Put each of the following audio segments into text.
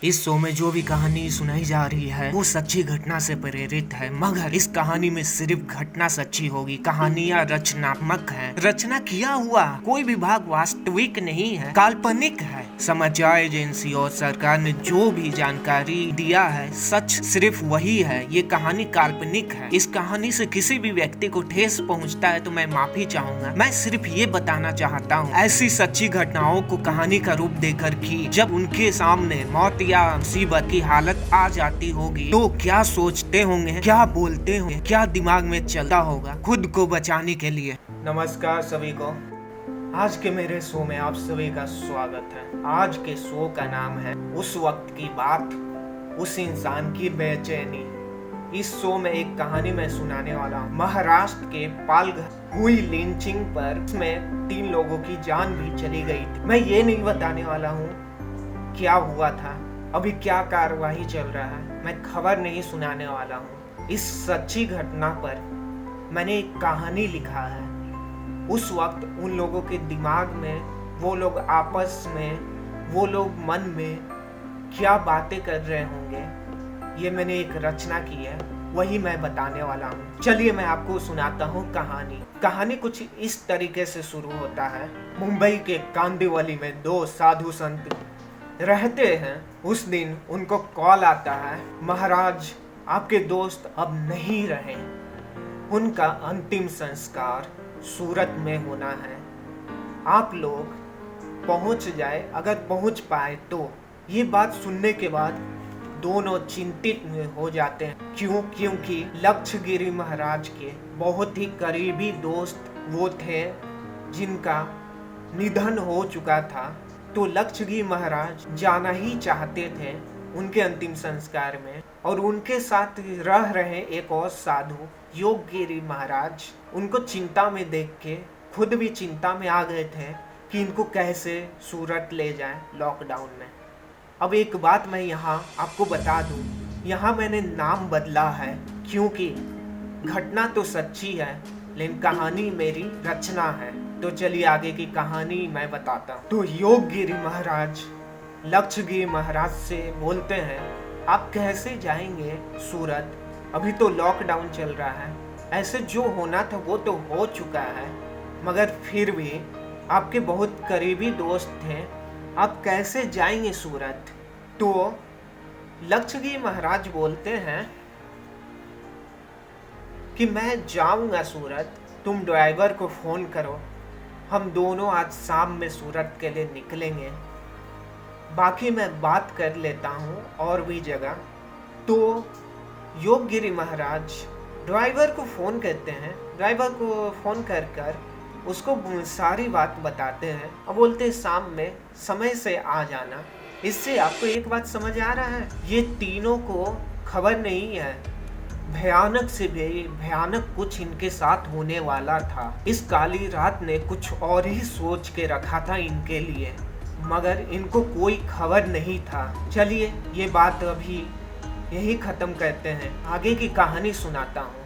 इस शो में जो भी कहानी सुनाई जा रही है वो सच्ची घटना से प्रेरित है, मगर इस कहानी में सिर्फ घटना सच्ची होगी। कहानियाँ रचनात्मक है, रचना किया हुआ कोई भी भाग वास्तविक नहीं है, काल्पनिक है। समाचार एजेंसी और सरकार ने जो भी जानकारी दिया है सच सिर्फ वही है। ये कहानी काल्पनिक है। इस कहानी से किसी भी व्यक्ति को ठेस पहुंचता है तो मैं माफी चाहूंगा। मैं सिर्फ ये बताना चाहता हूँ ऐसी सच्ची घटनाओं को कहानी का रूप देकर कि जब उनके सामने मौत या मुसीबत की हालत आ जाती होगी तो क्या सोचते होंगे, क्या बोलते होंगे, क्या दिमाग में चलता होगा खुद को बचाने के लिए। नमस्कार सभी को, आज के मेरे शो में आप सभी का स्वागत है। आज के शो का नाम है उस वक्त की बात, उस इंसान की बेचैनी। इस शो में एक कहानी मैं सुनाने वाला हूँ। महाराष्ट्र के पालघर हुई लिंचिंग पर इसमें 3 लोगों की जान भी चली गई थी। मैं ये नहीं बताने वाला हूँ क्या हुआ था, अभी क्या कार्यवाही चल रहा है, मैं खबर नहीं सुनाने वाला हूँ। इस सच्ची घटना पर मैंने एक कहानी लिखा है। उस वक्त उन लोगों के दिमाग में, वो लोग आपस में, वो लोग मन में क्या बातें कर रहे होंगे, ये मैंने एक रचना की है, वही मैं बताने वाला हूँ। चलिए मैं आपको सुनाता हूँ कहानी। कहानी कुछ इस तरीके से शुरू होता है। मुंबई के कांदिवली में 2 साधु संत रहते हैं। उस दिन उनको कॉल आता है, महाराज आपके दोस्त अब नहीं रहे, उनका अंतिम संस्कार सूरत में होना है, आप लोग पहुंच जाए अगर पहुंच पाए तो। ये बात सुनने के बाद दोनों चिंतित हो जाते हैं। क्योंकि लक्षगिरी महाराज के बहुत ही करीबी दोस्त वो थे जिनका निधन हो चुका था, तो लक्षगिरी महाराज जाना ही चाहते थे उनके अंतिम संस्कार में। और उनके साथ रह रहे एक और साधु योगगिरी महाराज उनको चिंता में देख के खुद भी चिंता में आ गए थे कि इनको कैसे सूरत ले जाएं लॉकडाउन में। अब एक बात मैं यहाँ आपको बता दूं, यहाँ मैंने नाम बदला है क्योंकि घटना तो सच्ची है लेकिन कहानी मेरी रचना है। तो चलिए आगे की कहानी मैं बताता हूँ। तो योगगिरी महाराज लक्षगिरी महाराज से बोलते हैं, आप कैसे जाएंगे सूरत, अभी तो लॉकडाउन चल रहा है, ऐसे जो होना था वो तो हो चुका है, मगर फिर भी आपके बहुत करीबी दोस्त थे, आप कैसे जाएंगे सूरत। तो लक्षगिरी महाराज बोलते हैं कि मैं जाऊंगा सूरत, तुम ड्राइवर को फोन करो, हम दोनों आज शाम में सूरत के लिए निकलेंगे, बाकी मैं बात कर लेता हूँ और भी जगह। तो योगगिरी महाराज ड्राइवर को फ़ोन करते हैं, ड्राइवर को फ़ोन कर उसको सारी बात बताते हैं और बोलते हैं शाम में समय से आ जाना। इससे आपको एक बात समझ आ रहा है, ये तीनों को खबर नहीं है भयानक से भी भयानक कुछ इनके साथ होने वाला था। इस काली रात ने कुछ और ही सोच के रखा था इनके लिए, मगर इनको कोई खबर नहीं था। चलिए ये बात अभी यही खत्म करते हैं, आगे की कहानी सुनाता हूँ।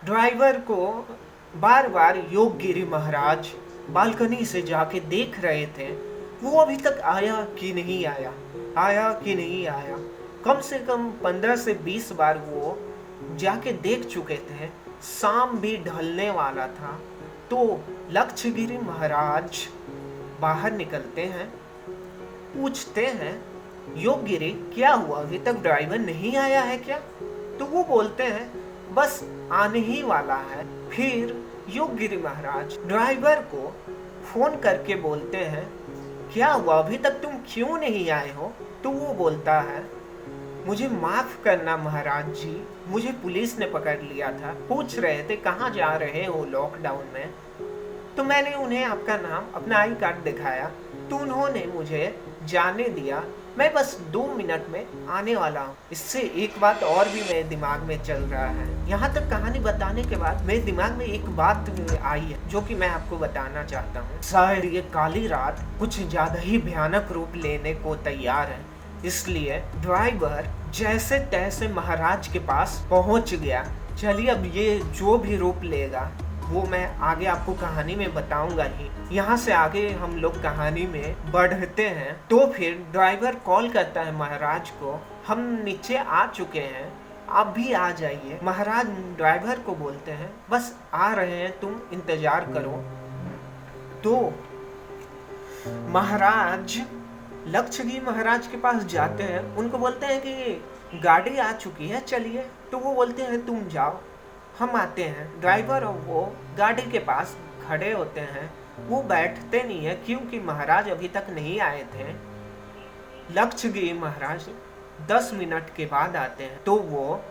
ड्राइवर को बार बार योगगिरी महाराज बालकनी से जाके देख रहे थे वो अभी तक आया कि नहीं आया, आया कि नहीं आया। कम से कम 15 से 20 बार वो जाके देख चुके थे। शाम भी ढलने वाला था तो लक्षगिरी महाराज बाहर निकलते हैं, पूछते हैं योगगिरी क्या हुआ, अभी तक ड्राइवर नहीं आया है क्या। तो वो बोलते हैं बस आने ही वाला है। फिर योगगिरी महाराज ड्राइवर को फोन करके बोलते हैं क्या हुआ, अभी तक तुम क्यों नहीं आए हो। तो वो बोलता है मुझे माफ करना महाराज जी, मुझे पुलिस ने पकड़ लिया था, पूछ रहे थे कहाँ जा रहे हो लॉकडाउन में। तो मैंने उन्हें आपका नाम, अपना आई कार्ड दिखाया तो उन्होंने मुझे जाने दिया, मैं बस 2 मिनट में आने वाला हूँ। इससे एक बात और भी मेरे दिमाग में चल रहा है। यहाँ तक कहानी बताने के बाद मेरे दिमाग में एक बात आई है जो कि मैं आपको बताना चाहता हूँ। शायद ये काली रात कुछ ज्यादा ही भयानक रूप लेने को तैयार है, इसलिए ड्राइवर जैसे तैसे महाराज के पास पहुंच गया। चलिए अब ये जो भी रूप लेगा वो मैं आगे आपको कहानी में बताऊंगा ही। यहाँ से आगे हम लोग कहानी में बढ़ते हैं। तो फिर ड्राइवर कॉल करता है महाराज को, हम नीचे आ चुके हैं, आप भी आ जाइए। महाराज ड्राइवर को बोलते हैं बस आ रहे हैं, तुम इंतजार करो। तो महाराज लक्षगी महाराज के पास जाते हैं, उनको बोलते हैं कि गाड़ी आ चुकी है, चलिए। तो वो बोलते हैं तुम जाओ, हम आते हैं। ड्राइवर और वो गाड़ी के पास खड़े होते हैं, वो बैठते नहीं है क्योंकि महाराज अभी तक नहीं आए थे। लक्षगी महाराज 10 मिनट के बाद आते हैं, तो वो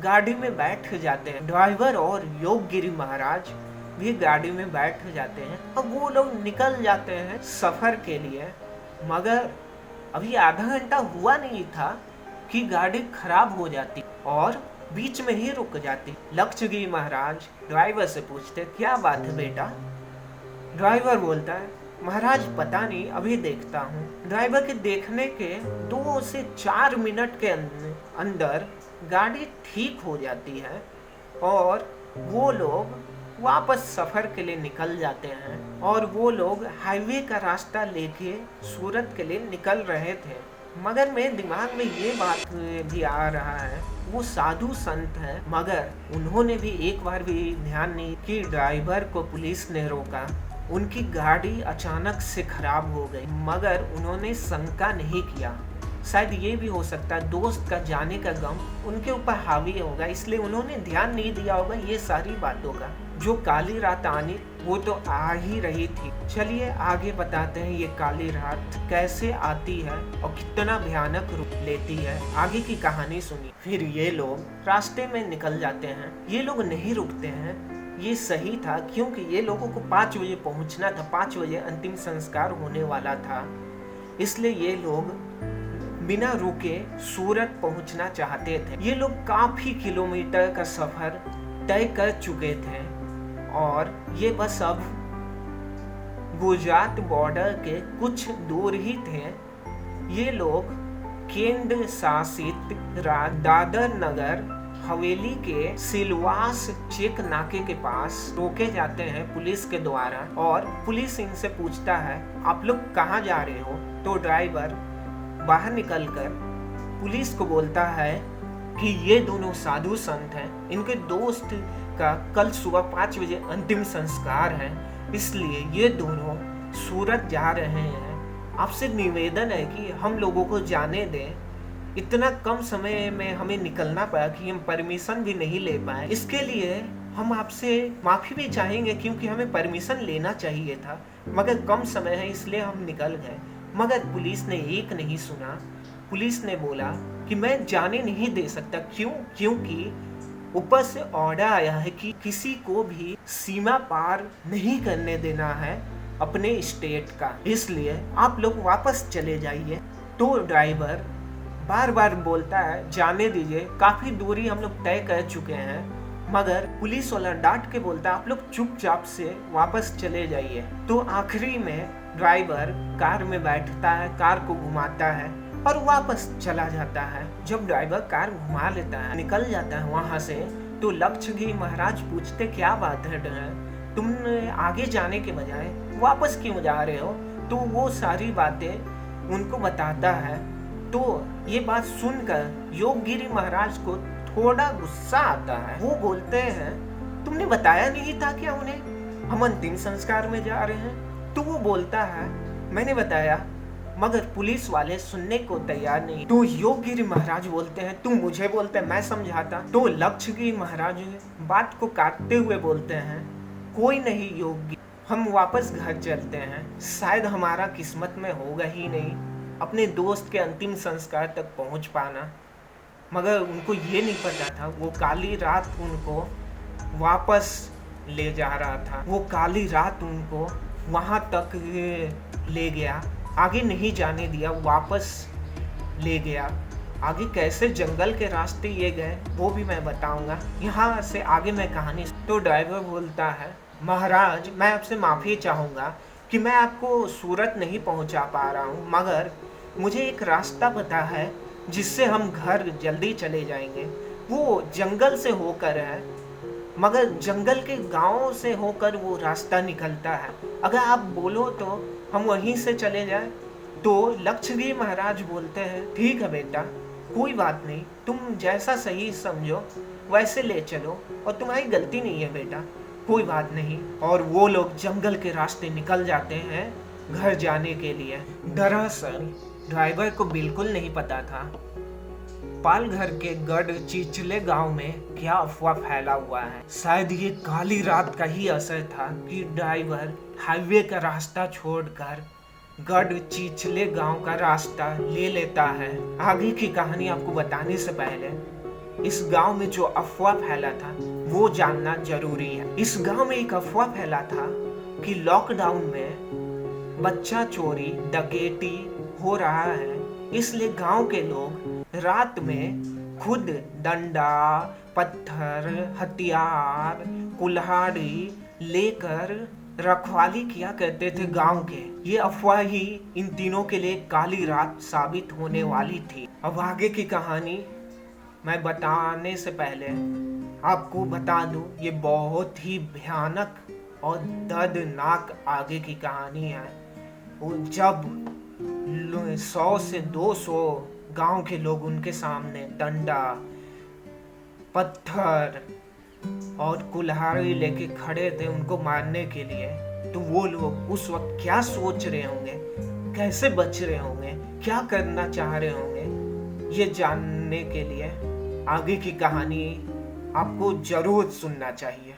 गाड़ी में बैठ जाते हैं। ड्राइवर और योगगिरी महाराज भी गाड़ी में बैठ जाते हैं। अब वो लोग निकल जाते हैं सफर के लिए, मगर अभी आधा घंटा हुआ नहीं था कि गाड़ी खराब हो जाती और बीच में ही रुक जाती। लक्षगी महाराज ड्राइवर से पूछते क्या बात है बेटा। ड्राइवर बोलता है महाराज पता नहीं, अभी देखता हूँ। ड्राइवर के देखने के 2 से 4 मिनट के अंदर गाड़ी ठीक हो जाती है और वो लोग वापस सफर के लिए निकल जाते हैं। और वो लोग हाईवे का रास्ता लेके सूरत के लिए निकल रहे थे। मगर मेरे दिमाग में ये बात भी आ रहा है, वो साधु संत हैं, मगर उन्होंने भी एक बार भी ध्यान नहीं कि ड्राइवर को पुलिस ने रोका। उनकी गाड़ी अचानक से खराब हो गई, मगर उन्होंने शंका नहीं किया। शायद ये भी हो सकता है दोस्त का जाने का गम उनके ऊपर हावी होगा, इसलिए उन्होंने ध्यान नहीं दिया होगा ये सारी बातों का। जो काली रात आनी वो तो आ ही रही थी। चलिए आगे बताते हैं ये काली रात कैसे आती है और कितना भयानक रूप लेती है। आगे की कहानी सुनी। फिर ये लोग रास्ते में निकल जाते हैं। ये लोग नहीं रुकते हैं, ये सही था क्योंकि ये लोगों को 5 बजे पहुंचना था, 5 बजे अंतिम संस्कार होने वाला था, इसलिए ये लोग बिना रुके सूरत पहुंचना चाहते थे। ये लोग काफी किलोमीटर का सफर तय कर चुके थे और ये बस अब गुजरात बॉर्डर के कुछ दूर ही थे। ये लोग केंद्र शासित दादर नगर हवेली के सिलवास चेक नाके के पास रोके जाते हैं पुलिस के द्वारा और पुलिस इनसे पूछता है आप लोग कहाँ जा रहे हो। तो ड्राइवर बाहर निकलकर पुलिस को बोलता है कि ये दोनों साधु संत हैं, इनके दोस्त का कल सुबह 5 बजे अंतिम संस्कार है, इसलिए ये दोनों सूरत जा रहे हैं। आपसे निवेदन है कि हम लोगों को जाने दें। इतना कम समय में हमें निकलना पड़ा कि हम परमिशन भी नहीं ले पाए। इसके लिए हम आपसे माफ़ी भी चाहेंगे क्योंकि हमें परमिशन लेना चाहिए था, मगर कम समय है इसलिए हम निकल गए। मगर पुलिस ने एक नहीं सुना। पुलिस ने बोला कि मैं जाने नहीं दे सकता। क्यों? क्योंकि ऊपर से ऑर्डर आया है कि किसी को भी सीमा पार नहीं करने देना है अपने स्टेट का, इसलिए आप लोग वापस चले जाइए। तो ड्राइवर बार बार बोलता है जाने दीजिए, काफी दूरी हम लोग तय कर चुके हैं, मगर पुलिस वाला डांट के बोलता है आप लोग चुपचाप से वापस चले जाइए। तो आखिरी में ड्राइवर कार में बैठता है, कार को घुमाता है और वापस चला जाता है। जब ड्राइवर कार घुमा लेता है, निकल जाता है वहां से, तो लक्षगी महाराज पूछते क्या बात है तुमने आगे जाने के बजाय वापस क्यों जा रहे हो। तो वो सारी बातें उनको बताता है। तो ये बात सुनकर योगगिरी महाराज को थोड़ा गुस्सा आता है। वो बोलते हैं तुमने बताया नहीं था क्या उन्हें हम अंतिम संस्कार में जा रहे हैं। तो वो बोलता है मैंने बताया, मगर पुलिस वाले सुनने को तैयार नहीं। तो योगगिरी महाराज बोलते हैं तुम मुझे बोलते मैं समझाता। तो लक्षगिरी महाराज बात को काटते हुए बोलते हैं कोई नहीं योगी, हम वापस घर चलते हैं। शायद हमारा किस्मत में होगा ही नहीं अपने दोस्त के अंतिम संस्कार तक पहुंच पाना। मगर उनको ये नहीं पता था वो काली रात उनको वापस ले जा रहा था। वो काली रात उनको वहां तक ले गया, आगे नहीं जाने दिया, वापस ले गया। आगे कैसे जंगल के रास्ते ये गए वो भी मैं बताऊंगा। यहाँ से आगे मैं कहानी। तो ड्राइवर बोलता है महाराज मैं आपसे माफ़ी चाहूँगा कि मैं आपको सूरत नहीं पहुँचा पा रहा हूँ, मगर मुझे एक रास्ता पता है जिससे हम घर जल्दी चले जाएंगे। वो जंगल से होकर है मगर जंगल के गांवों से होकर वो रास्ता निकलता है। अगर आप बोलो तो हम वहीं से चले जाएं। तो लक्षगिरी महाराज बोलते हैं ठीक है बेटा, कोई बात नहीं, तुम जैसा सही समझो वैसे ले चलो, और तुम्हारी गलती नहीं है बेटा, कोई बात नहीं। और वो लोग जंगल के रास्ते निकल जाते हैं घर जाने के लिए। दरअसल ड्राइवर को बिल्कुल नहीं पता था पालघर के गढ़ चिचले गांव में क्या अफवाह फैला हुआ है। शायद ये काली रात का ही असर था कि ड्राइवर हाईवे का रास्ता छोड़कर गढ़ चिचले गांव का रास्ता ले लेता है। आगे की कहानी आपको बताने से पहले इस गांव में जो अफवाह फैला था वो जानना जरूरी है। इस गांव में एक अफवाह फैला था कि लॉकडाउन में बच्चा चोरी डकैती हो रहा है, इसलिए गांव के लोग रात में खुद डंडा, पत्थर, हथियार, कुल्हाड़ी लेकर रखवाली किया करते थे गांव के। ये अफवाह ही इन तीनों के लिए काली रात साबित होने वाली थी। अब आगे की कहानी मैं बताने से पहले आपको बता दूं, ये बहुत ही भयानक और दर्दनाक आगे की कहानी है। जब 100 से 200 गांव के लोग उनके सामने डंडा, पत्थर और कुल्हाड़ी लेके खड़े थे उनको मारने के लिए, तो वो लोग उस वक्त क्या सोच रहे होंगे, कैसे बच रहे होंगे, क्या करना चाह रहे होंगे, ये जानने के लिए आगे की कहानी आपको जरूर सुनना चाहिए।